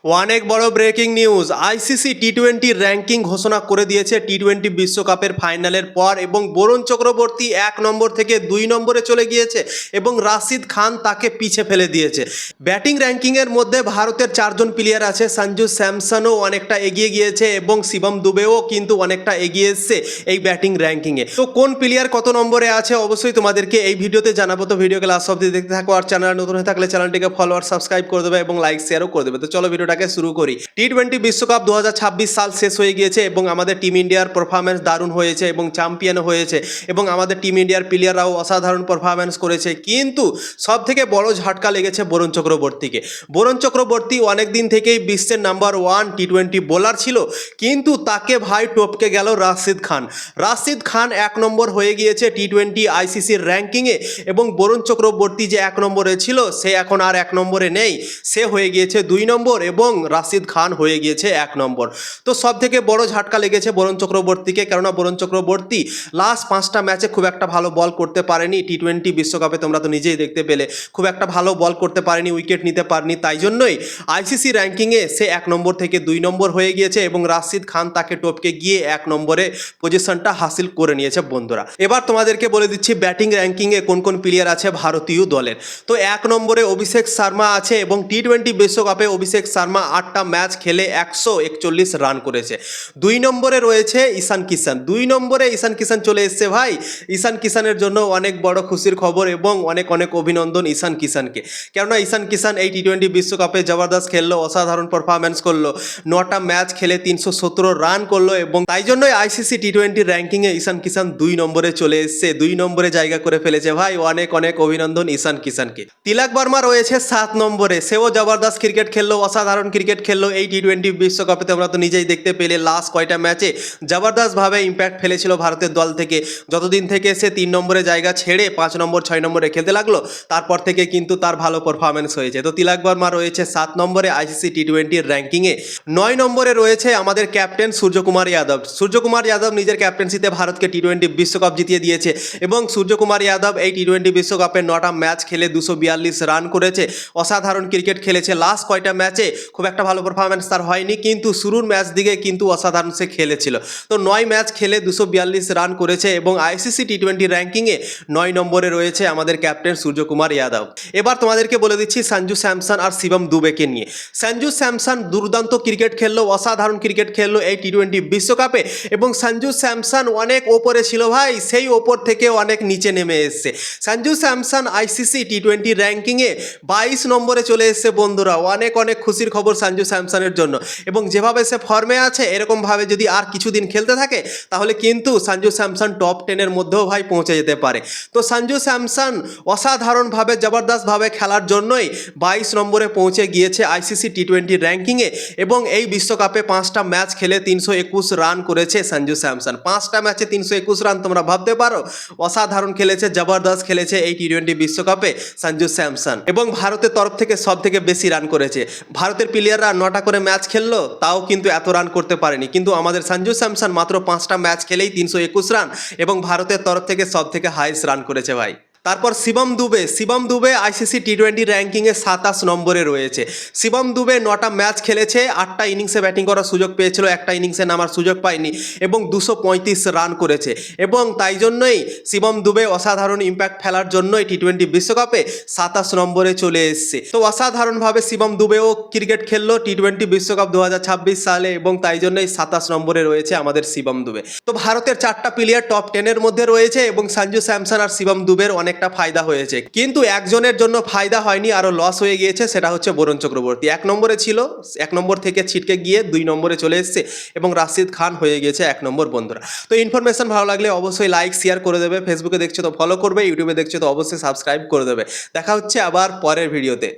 অনেক বড় breaking news. ICC টি-20 ranking ঘোষণা করে দিয়েছে টি-20 বিশ্বকাপের ফাইনালের পর এবং বরুণ চক্রবর্তী 1 নম্বর থেকে 2 নম্বরে চলে গিয়েছে এবং রাশিদ খান তাকে পিছে ফেলে দিয়েছে। ব্যাটিং র্যাঙ্কিংয়ের মধ্যে ভারতের 4 জন প্লেয়ার আছে। সঞ্জু স্যামসনও অনেকটা এগিয়ে গিয়েছে এবং শিবম দুবেও কিন্তু অনেকটা এগিয়ে এসছে এই ব্যাটিং র্যাঙ্কিংয়ে। তো কোন প্লেয়ার কত নম্বরে আছে অবশ্যই তোমাদেরকে এই ভিডিওতে জানাবো। তো ভিডিওকে লাস্ট অবধি দেখতে থাকো, আর চ্যানেল নতুন হয়ে থাকলে চ্যানেলটিকে ফলো আর সাবস্ক্রাইব করে দেবে এবং লাইক শেয়ারও করে দেবে। তো চলো ভিডিওটাকে শুরু করি। টি-20 বিশ্বকাপ 2026 সাল শেষ হয়ে গিয়েছে এবং আমাদের টিম ইন্ডিয়ার পারফরম্যান্স দারুণ হয়েছে এবং চ্যাম্পিয়ন হয়েছে এবং আমাদের টিম ইন্ডিয়ার প্লেয়াররাও অসাধারণ পারফরম্যান্স করেছে। কিন্তু সব থেকে বড় ঝাটকা লেগেছে বরুণ চক্রবর্তীকে। বরুণ চক্রবর্তী অনেক দিন থেকেই বিশ্বের নাম্বার 1 টি-20 বোলার ছিল, কিন্তু তাকে ভাই টপকে গেল রাশিদ খান। রাশিদ খান 1 নম্বর হয়ে গিয়েছে টি-20 আইসিসির র্যাঙ্কিংয়ে এবং বরুণ চক্রবর্তী যে 1 নম্বরে ছিল সে এখন আর 1 নম্বরে নেই, সে হয়ে গিয়েছে 2 নম্বর এবং রাশিদ খান হয়ে গিয়েছে 1 নম্বর। তো সব থেকে বড় ঝাটকা লেগেছে বরুণ চক্রবর্তীকে, কেননা বরুণ চক্রবর্তী লাস্ট 5টা ম্যাচে খুব একটা ভালো বল করতে পারেনি। টি-20 বিশ্বকাপে তোমরা তো নিজেই দেখতে পেলে খুব একটা ভালো বল করতে পারেনি, উইকেট নিতে পারেনি। তাই জন্যই আইসিসি র্যাঙ্কিংয়ে সে 1 নম্বর থেকে 2 নম্বর হয়ে গিয়েছে এবং রাশিদ খান তাকে টপকে গিয়ে 1 নম্বরে পজিশনটা হাসিল করে নিয়েছে বন্ধুরা। এবার তোমাদেরকে বলে দিচ্ছি ব্যাটিং র্যাঙ্কিংয়ে কোন কোন প্লেয়ার আছে ভারতীয় দলের। তো 1 নম্বরে অভিষেক শর্মা আছে এবং টি-20 বিশ্বকাপে অভিষেক শর্মা 8টা ম্যাচ খেলে 141 রান করেছে। 2 নম্বরে রয়েছে ঈশান কিষান। 2 নম্বরে ঈশান কিষান চলে এসছে ভাই। ঈশান কিষানের জন্য অনেক বড় খুশির খবর এবং অনেক অনেক অভিনন্দন ঈশান কিষানকে, কেননা ঈশান কিষান এই টি-20 বিশ্বকাপে জবরদস্ত খেললো, অসাধারণ পারফরম্যান্স করলো। 9টা ম্যাচ খেলে 317 রান করলো এবং তাই জন্যই আইসিসি টি-20 র্যাঙ্কিংয়ে ঈশান কিষান 2 নম্বরে চলে এসছে, 2 নম্বরে জায়গা করে ফেলেছে ভাই। অনেক অনেক অভিনন্দন ঈশান কিষানকে। তিলক বর্মা রয়েছে 7 নম্বরে, সেও জবরদস্ত ক্রিকেট খেললো, অসাধারণ ক্রিকেট খেললো এই টি-20 বিশ্বকাপে। তোমরা তো নিজেই দেখতে পেলে লাস্ট কয়টা ম্যাচে জবরদস্তভাবে ইম্প্যাক্ট ফেলেছিল ভারতের দল থেকে। যতদিন থেকে সে 3 নম্বরে জায়গা ছেড়ে 5 নম্বর 6 নম্বরে খেলতে লাগলো, তারপর থেকে কিন্তু তার ভালো পারফরম্যান্স হয়েছে। তো তিলক বর্মা রয়েছে 7 নম্বরে আইসিসি টি-20 র্যাঙ্কিংয়ে। 9 নম্বরে রয়েছে আমাদের ক্যাপ্টেন সূর্যকুমার যাদব। সূর্যকুমার যাদব নিজের ক্যাপ্টেন্সিতে ভারতকে টি-20 বিশ্বকাপ জিতিয়ে দিয়েছে এবং সূর্যকুমার যাদব এই টি-20 বিশ্বকাপে 9টা ম্যাচ খেলে 242 রান করেছে, অসাধারণ ক্রিকেট খেলেছে। লাস্ট কয়টা ম্যাচে খুব একটা ভালো পারফরম্যান্স তার হয়নি, কিন্তু শুরুর ম্যাচ দিকে কিন্তু অসাধারণ সে খেলেছিল। তো 9 ম্যাচ খেলে 242 রান করেছে এবং আইসিসি টি-20 র্যাঙ্কিংয়ে 9 নম্বরে রয়েছে আমাদের ক্যাপ্টেন সূর্যকুমার যাদব। এবার তোমাদেরকে বলে দিচ্ছি সঞ্জু স্যামসন আর শিবম দুবেকে নিয়ে। সঞ্জু স্যামসন দুর্দান্ত ক্রিকেট খেললো, অসাধারণ ক্রিকেট খেললো এই টি-20 বিশ্বকাপে এবং সঞ্জু স্যামসন অনেক ওপরে ছিল ভাই, সেই ওপর থেকে অনেক নিচে নেমে এসছে। সঞ্জু স্যামসন আইসিসি টি-20 র্যাঙ্কিংয়ে 22 নম্বরে চলে এসছে বন্ধুরা। অনেক অনেক খুশির খবর সঞ্জু স্যামসনের জন্য এবং যেভাবে সে ফর্মে আছে এরকমভাবে যদি আর কিছুদিন খেলতে থাকে তাহলে কিন্তু সঞ্জু স্যামসন টপ 10-এর মধ্যেও ভাই পৌঁছে যেতে পারে। তো সঞ্জু স্যামসন অসাধারণভাবে জবরদস্তভাবে খেলার জন্যই 22 নম্বরে পৌঁছে গিয়েছে আইসিসি টি-20 র্যাঙ্কিংয়ে এবং এই বিশ্বকাপে 5টা ম্যাচ খেলে 321 রান করেছে সঞ্জু স্যামসন। 5টা ম্যাচে 321 রান, তোমরা ভাবতে পারো। অসাধারণ খেলেছে, জবরদস্ত খেলেছে এই টি-20 বিশ্বকাপে সঞ্জু স্যামসন এবং ভারতের তরফ থেকে সব থেকে বেশি রান করেছে। ভারতের প্লেয়াররা 9টা করে ম্যাচ খেললো, তাও কিন্তু এত রান করতে পারেনি, কিন্তু আমাদের সঞ্জু স্যামসন মাত্র 5টা ম্যাচ খেলেই 321 রান এবং ভারতের তরফ থেকে সব থেকে হাইয়েস্ট রান করেছে ভাই। তারপর শিবম দুবে আইসিসি টি-20 র্যাঙ্কিংয়ে 27 নম্বরে রয়েছে। শিবম দুবে 9টা ম্যাচ খেলেছে, 8টা ইনিংসে ব্যাটিং করার সুযোগ পেয়েছিল, একটা ইনিংসে নামার সুযোগ পায়নি এবং 235 রান করেছে এবং তাই জন্যই শিবম দুবে অসাধারণ ইম্প্যাক্ট ফেলার জন্যই টি-20 বিশ্বকাপে 27 নম্বরে চলে এসছে। তো অসাধারণভাবে শিবম দুবেও ক্রিকেট খেললো টি-20 বিশ্বকাপ 2026 সালে এবং তাই জন্যই 27 নম্বরে রয়েছে আমাদের শিবম দুবে। তো ভারতের 4টা প্লেয়ার টপ 10-এর মধ্যে রয়েছে এবং সঞ্জু স্যামসন আর শিবম দুবের অনেকটা ফায়দা হয়েছে, কিন্তু একজনের জন্য ফায়দা হয়নি, আরো লস হয়ে গিয়েছে, সেটা হচ্ছে বরুণ চক্রবর্তী। 1 নম্বরে ছিল, 1 নম্বর থেকে ছিটকে গিয়ে 2 নম্বরে চলে এসছে এবং রাশিদ খান হয়ে গিয়েছে 1 নম্বর বন্ধুরা। তো ইনফরমেশন ভালো লাগলে অবশ্যই লাইক শেয়ার করে দেবে, ফেসবুকে দেখছো তো ফলো করবে, ইউটিউবে দেখছো তো অবশ্যই সাবস্ক্রাইব করে দেবে। দেখা হচ্ছে আবার পরের ভিডিওতে।